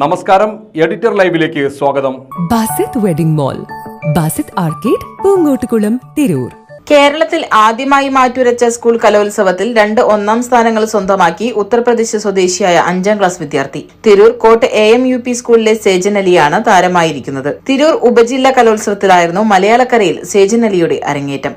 നമസ്കാരം, എഡിറ്റർ ലൈവിലേക്ക് സ്വാഗതം. Basith wedding mall, Basith arcade, Poonkottukulam, Tirur. കേരളത്തിൽ ആദ്യമായി മാറ്റുരച്ച സ്കൂൾ കലോത്സവത്തിൽ 2 ഒന്നാം സ്ഥാനങ്ങൾ സ്വന്തമാക്കി ഉത്തർപ്രദേശ് സ്വദേശിയായ 5ാം ക്ലാസ് വിദ്യാർത്ഥി. തിരൂർ കോട്ട് AMUP സ്കൂളിലെ സേജൻ അലിയാണ് താരമായിരിക്കുന്നത്. തിരൂർ ഉപജില്ലാ കലോത്സവത്തിലായിരുന്നു മലയാളക്കരയിൽ സേജൻ അലിയുടെ അരങ്ങേറ്റം.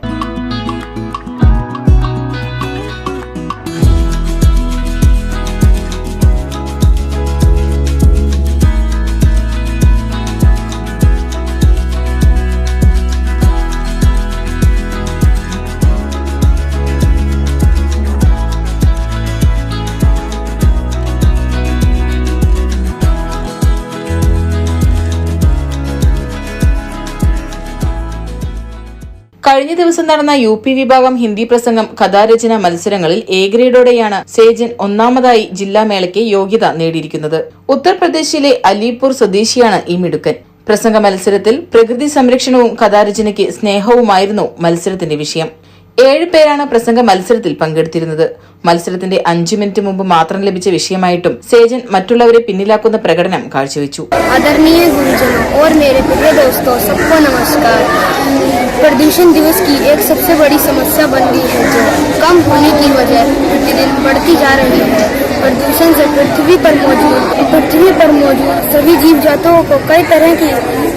കഴിഞ്ഞ ദിവസം നടന്ന UP വിഭാഗം ഹിന്ദി പ്രസംഗം കഥാരചന മത്സരങ്ങളിൽ A ഗ്രേഡോടെയാണ് സേജൻ ഒന്നാമതായി ജില്ലാമേളയ്ക്ക് യോഗ്യത നേടിയിരിക്കുന്നത്. ഉത്തർപ്രദേശിലെ അലിപൂർ സ്വദേശിയാണ് ഈ മിടുക്കൻ. പ്രസംഗ മത്സരത്തിൽ പ്രകൃതി സംരക്ഷണവും കഥാരചനയ്ക്ക് സ്നേഹവുമായിരുന്നു മത്സരത്തിന്റെ വിഷയം. 7 പേരാണ് പ്രസംഗ മത്സരത്തിൽ പങ്കെടുത്തിരുന്നത്. മത്സരത്തിന്റെ 5 മിനിറ്റ് മുമ്പ് മാത്രം ലഭിച്ച വിഷയമായിട്ടും സേജൻ മറ്റുള്ളവരെ പിന്നിലാക്കുന്ന പ്രകടനം കാഴ്ചവെച്ചു. आदरणीय गुरुजनों और मेरे प्रिय दोस्तों, सबको नमस्कार। प्रदूषण दिवस की एक सबसे बड़ी समस्या बन गई है, जो कम होने की वजह प्रतिदिन बढ़ती जा रही है। प्रदूषण से पृथ्वी पर मौजूद सभी जीव जंतुओं को कई तरह की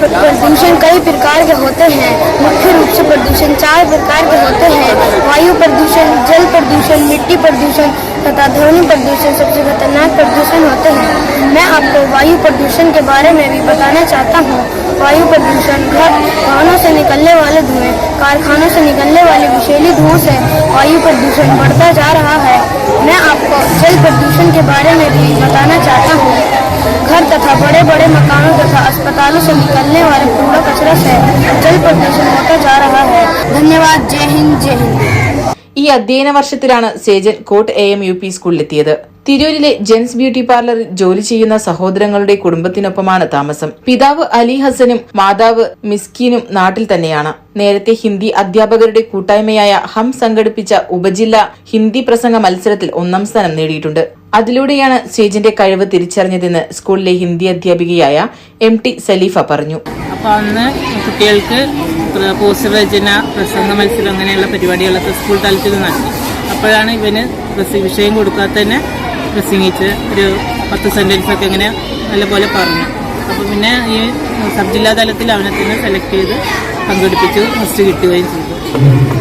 प्रदूषण कई प्रकार के होते हैं। मुख्य रूप से प्रदूषण 4 प्रकार के होते हैं: वायु प्रदूषण, जल प्रदूषण, मिट्टी प्रदूषण तथा ध्वनि प्रदूषण सबसे खतरनाक प्रदूषण होते हैं। मैं आपको वायु प्रदूषण के बारे में भी बताना चाहता हूँ। वायु प्रदूषण वाहनों से निकलने वाले धुएं, कारखानों से निकलने वाले विषैले धुओं से वायु प्रदूषण बढ़ता जा रहा है। मैं आपको जल प्रदूषण के बारे में भी बताना चाहता हूँ। घर तथा बड़े बड़े मकानों तथा अस्पतालों से निकलने वाले कूड़ा कचरा से जल प्रदूषण होता जा रहा है। धन्यवाद। जय हिंद, जय हिंद। ഈ അധ്യയന വർഷത്തിലാണ് സേജൻ കോട്ട് AMUP സ്കൂളിലെത്തിയത്. തിരൂരിലെ ജെൻസ് ബ്യൂട്ടി പാർലറിൽ ജോലി ചെയ്യുന്ന സഹോദരങ്ങളുടെ കുടുംബത്തിനൊപ്പമാണ് താമസം. പിതാവ് അലി ഹസനും മാതാവ് മിസ്കീനും നാട്ടിൽ തന്നെയാണ്. നേരത്തെ ഹിന്ദി അധ്യാപകരുടെ കൂട്ടായ്മയായ ഹം സംഘടിപ്പിച്ച ഉപജില്ലാ ഹിന്ദി പ്രസംഗ മത്സരത്തിൽ 1ാം സ്ഥാനം നേടിയിട്ടുണ്ട്. അതിലൂടെയാണ് സേജന്റെ കഴിവ് തിരിച്ചറിഞ്ഞതെന്ന് സ്കൂളിലെ ഹിന്ദി അധ്യാപികയായ MT സലീഫ പറഞ്ഞു. അപ്പോൾ അന്ന് കുട്ടികൾക്ക് പോസ്റ്റർ രചന, പ്രസംഗ മത്സരം അങ്ങനെയുള്ള പരിപാടികളൊക്കെ സ്കൂൾ തലത്തിൽ നടത്തി. അപ്പോഴാണ് ഇവന് വിഷയം കൊടുക്കാതെ തന്നെ പ്രസംഗിച്ച് ഒരു 10 സെന്റൻസൊക്കെ ഇങ്ങനെ നല്ലപോലെ പറഞ്ഞു. അപ്പോൾ പിന്നെ ഈ സബ് ജില്ലാ തലത്തിൽ അവനെ തന്നെ സെലക്ട് ചെയ്ത് പങ്കെടുപ്പിച്ചു, ഫസ്റ്റ് കിട്ടുകയും ചെയ്തു.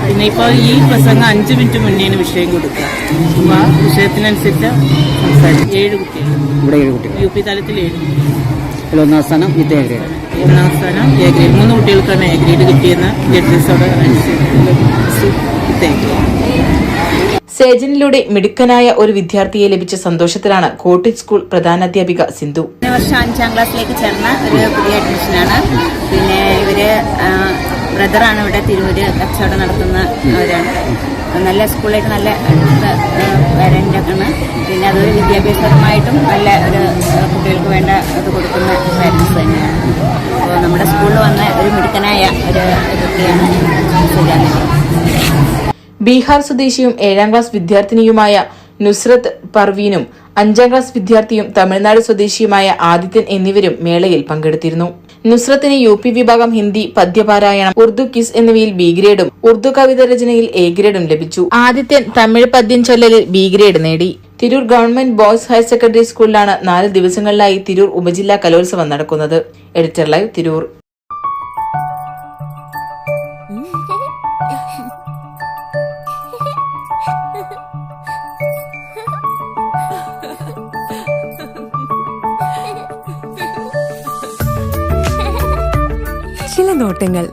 പിന്നെ ഇപ്പോൾ ഈ പ്രസംഗം 5 മിനിറ്റ് മുന്നേയാണ് വിഷയം കൊടുക്കുക. അപ്പോൾ ആ വിഷയത്തിനനുസരിച്ച് സംസാരിക്കും. 7 കുട്ടികൾ, UP തലത്തിൽ 7 കുട്ടികൾ. 1ാം സ്ഥാനം A ഗ്രേഡ്. 1ാം സ്ഥാനം A ഗ്രേഡ്. 3 കുട്ടികൾക്കാണ് A ഗ്രേഡ് കിട്ടിയെന്ന് ജഡ്ജസോട് സേജനിലൂടെ മിടുക്കനായ ഒരു വിദ്യാർത്ഥിയെ ലഭിച്ച സന്തോഷത്തിലാണ് കോട്ടേജ് സ്കൂൾ പ്രധാനാധ്യാപിക സിന്ധു. ഈ വർഷം 5ാം ക്ലാസ്സിലേക്ക് ചേർന്ന ഒരു പുതിയ അഡ്മിഷനാണ്. പിന്നെ ഇവര് ബ്രദറാണ് ഇവിടെ തിരൂര് കച്ചവടം നടത്തുന്നവരാണ്. നല്ല സ്കൂളിലേക്ക് നല്ല പേരൻ്റാണ്. പിന്നെ അതൊരു വിദ്യാഭ്യാസപരമായിട്ടും നല്ല ഒരു കുട്ടികൾക്ക് വേണ്ട ഇത് കൊടുക്കുന്ന പാരൻസ് തന്നെയാണ്. അപ്പോൾ നമ്മുടെ സ്കൂളിൽ വന്ന ഒരു മിടുക്കനായ ഒരു കുട്ടിയാണ് സേജൻ. ബീഹാർ സ്വദേശിയും 7ാം ക്ലാസ് വിദ്യാർത്ഥിനിയുമായ നുസ്രത്ത് പർവീനും 5ാം ക്ലാസ് വിദ്യാർത്ഥിയും തമിഴ്നാട് സ്വദേശിയുമായ ആദിത്യൻ എന്നിവരും മേളയിൽ പങ്കെടുത്തിരുന്നു. നുസ്രത്തിന് UP വിഭാഗം ഹിന്ദി, പദ്യപാരായണം, ഉറുദു ക്വിസ് എന്നിവയിൽ B ഗ്രേഡും ഉറുദു കവിത രചനയിൽ A ഗ്രേഡും ലഭിച്ചു. ആദിത്യൻ തമിഴ് പദ്യം ചൊല്ലലിൽ B ഗ്രേഡ് നേടി. Tirur government boys higher secondary സ്കൂളിലാണ് 4 ദിവസങ്ങളിലായി തിരൂർ ഉപജില്ലാ കലോത്സവം നടക്കുന്നത്. Editor live, Tirur. ചില നോട്ടങ്ങൾ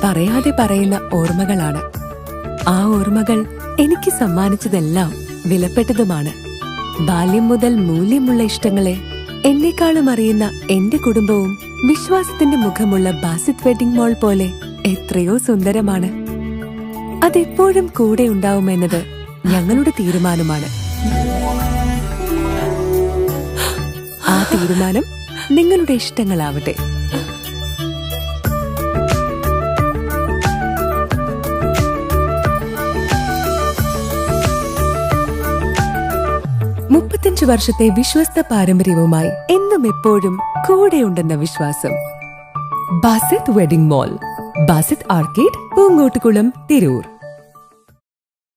പറയാതെ പറയുന്ന ഓർമ്മകളാണ്. ആ ഓർമ്മകൾ എനിക്ക് സമ്മാനിച്ചതെല്ലാം വിലപ്പെട്ടതുമാണ്. ബാല്യം മുതൽ മൂല്യമുള്ള ഇഷ്ടങ്ങളെ എന്നെക്കാളും അറിയുന്ന എന്റെ കുടുംബവും വിശ്വാസത്തിന്റെ മുഖമുള്ള ബാസിത് വെഡിംഗ് മോൾ പോലെ എത്രയോ സുന്ദരമാണ്. അതെപ്പോഴും കൂടെ ഉണ്ടാവുമെന്നത് ഞങ്ങളുടെ തീരുമാനമാണ്. ആ തീരുമാനം നിങ്ങളുടെ ഇഷ്ടങ്ങളാവട്ടെ. 25 വർഷത്തെ വിശ്വസ്ത പാരമ്പര്യവുമായി എന്നും എപ്പോഴും കൂടെയുണ്ടെന്ന വിശ്വാസം. Basith wedding mall, Basith arcade, Poonkottukulam, Tirur.